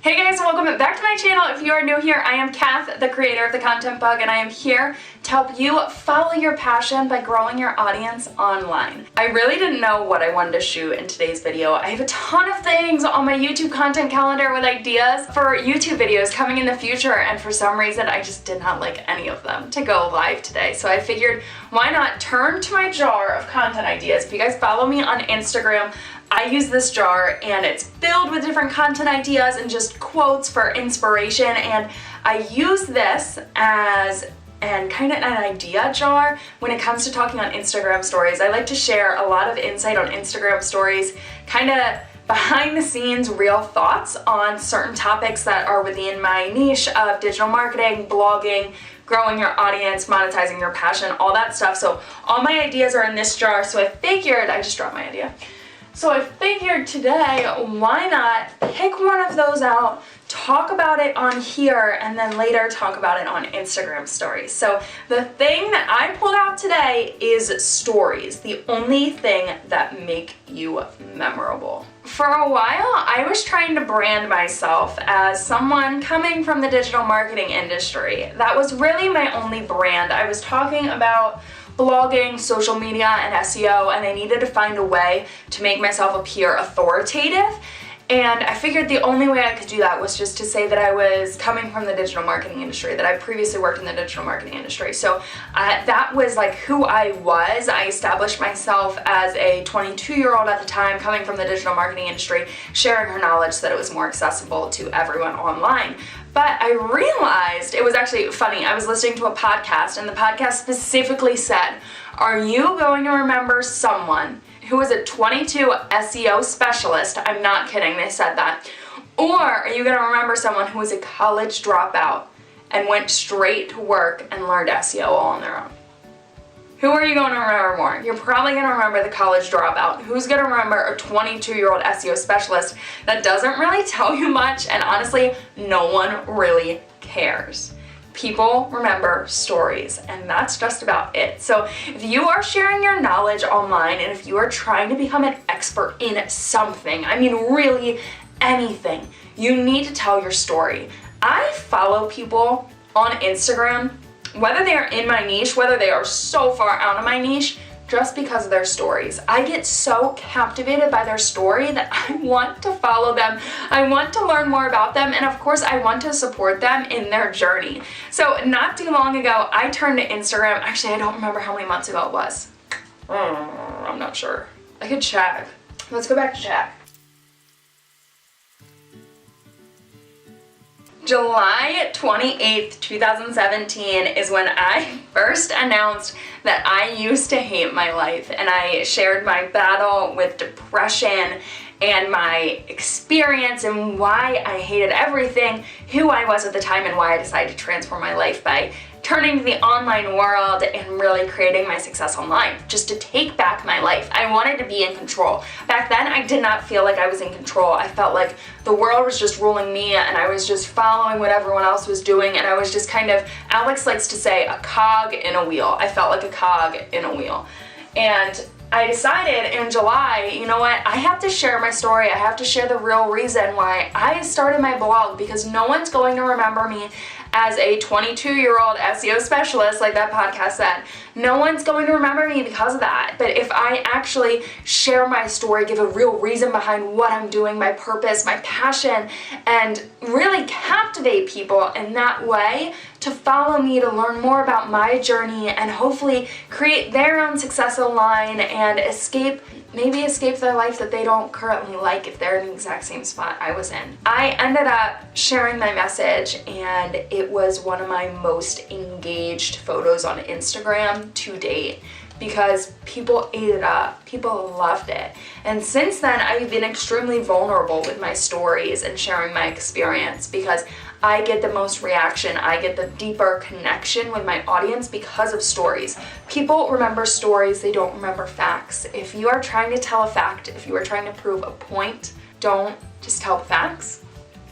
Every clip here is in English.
Hey guys, welcome back to my channel. If you are new here, I am Kath, the creator of The Content Bug, and I am here to help you follow your passion by growing your audience online. I really didn't know what I wanted to shoot in today's video. I have a ton of things on my YouTube content calendar with ideas for YouTube videos coming in the future, and for some reason I just did not like any of them to go live today. So I figured, why not turn to my jar of content ideas? If you guys follow me on Instagram, I use this jar and it's filled with different content ideas and just quotes for inspiration, and I use this as kind of an idea jar when it comes to talking on Instagram stories. I like to share a lot of insight on Instagram stories, kind of behind the scenes real thoughts on certain topics that are within my niche of digital marketing, blogging, growing your audience, monetizing your passion, all that stuff. So all my ideas are in this jar, so I figured, I just dropped my idea. So I figured today, why not pick one of those out, talk about it on here, and then later talk about it on Instagram stories. So the thing that I pulled out today is stories, the only thing that make you memorable. For a while, I was trying to brand myself as someone coming from the digital marketing industry. That was really my only brand. I was talking about blogging, social media, and SEO, and I needed to find a way to make myself appear authoritative. And I figured the only way I could do that was just to say that I was coming from the digital marketing industry, that I previously worked in the digital marketing industry. So that was like who I was. I established myself as a 22-year-old at the time, coming from the digital marketing industry, sharing her knowledge so that it was more accessible to everyone online. But I realized, it was actually funny, I was listening to a podcast, and the podcast specifically said, are you going to remember someone who is a 22 SEO specialist? I'm not kidding, they said that. Or are you going to remember someone who was a college dropout and went straight to work and learned SEO all on their own? Who are you going to remember more? You're probably going to remember the college dropout. Who's going to remember a 22-year-old SEO specialist that doesn't really tell you much, and honestly, no one really cares? People remember stories, and that's just about it. So if you are sharing your knowledge online, and if you are trying to become an expert in something, I mean really anything, you need to tell your story. I follow people on Instagram, whether they are in my niche, whether they are so far out of my niche, just because of their stories. I get so captivated by their story that I want to follow them. I want to learn more about them, and of course I want to support them in their journey. So not too long ago, I turned to Instagram. Actually, I don't remember how many months ago it was. I'm not sure. I could check. Let's go back to check. July 28th, 2017 is when I first announced that I used to hate my life, and I shared my battle with depression and my experience and why I hated everything, who I was at the time, and why I decided to transform my life by turning to the online world and really creating my success online, just to take back my life. I wanted to be in control. Back then, I did not feel like I was in control. I felt like the world was just ruling me, and I was just following what everyone else was doing, and I was just kind of, Alex likes to say, a cog in a wheel. I felt like a cog in a wheel. And I decided in July, you know what, I have to share my story. I have to share the real reason why I started my blog, because no one's going to remember me as a 22-year-old SEO specialist, like that podcast said. No one's going to remember me because of that. But if I actually share my story, give a real reason behind what I'm doing, my purpose, my passion, and really captivate people in that way to follow me, to learn more about my journey, and hopefully create their own success online and maybe escape their life that they don't currently like if they're in the exact same spot I was in. I ended up sharing my message, and it was one of my most engaged photos on Instagram to date, because people ate it up, people loved it. And since then, I've been extremely vulnerable with my stories and sharing my experience, because I get the most reaction, I get the deeper connection with my audience because of stories. People remember stories, they don't remember facts. If you are trying to tell a fact, if you are trying to prove a point, don't just tell the facts.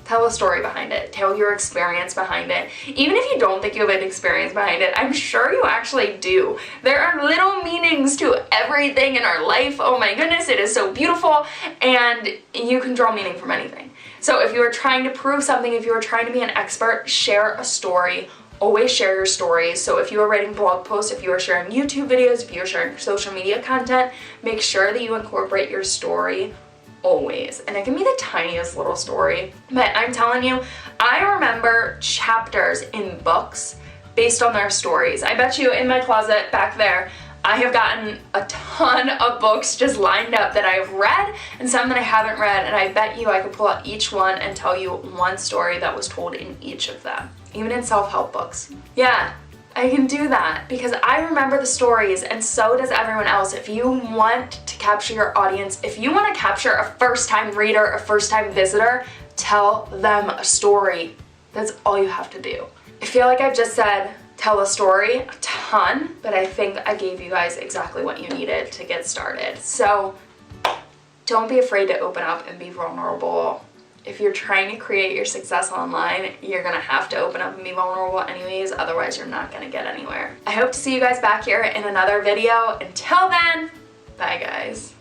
Tell a story behind it. Tell your experience behind it. Even if you don't think you have an experience behind it, I'm sure you actually do. There are little meanings to everything in our life. Oh my goodness, it is so beautiful, and you can draw meaning from anything. So if you are trying to prove something, if you are trying to be an expert, share a story. Always share your stories. So if you are writing blog posts, if you are sharing YouTube videos, if you are sharing social media content, make sure that you incorporate your story always. And it can be the tiniest little story. But I'm telling you, I remember chapters in books based on their stories. I bet you in my closet back there, I have gotten a ton of books just lined up that I've read and some that I haven't read, and I bet you I could pull out each one and tell you one story that was told in each of them, even in self-help books. Yeah, I can do that because I remember the stories, and so does everyone else. If you want to capture your audience, if you want to capture a first-time reader, a first-time visitor, tell them a story. That's all you have to do. I feel like I've just said tell a story a ton, but I think I gave you guys exactly what you needed to get started. So don't be afraid to open up and be vulnerable. If you're trying to create your success online, you're gonna have to open up and be vulnerable anyways, otherwise you're not gonna get anywhere. I hope to see you guys back here in another video. Until then, bye guys.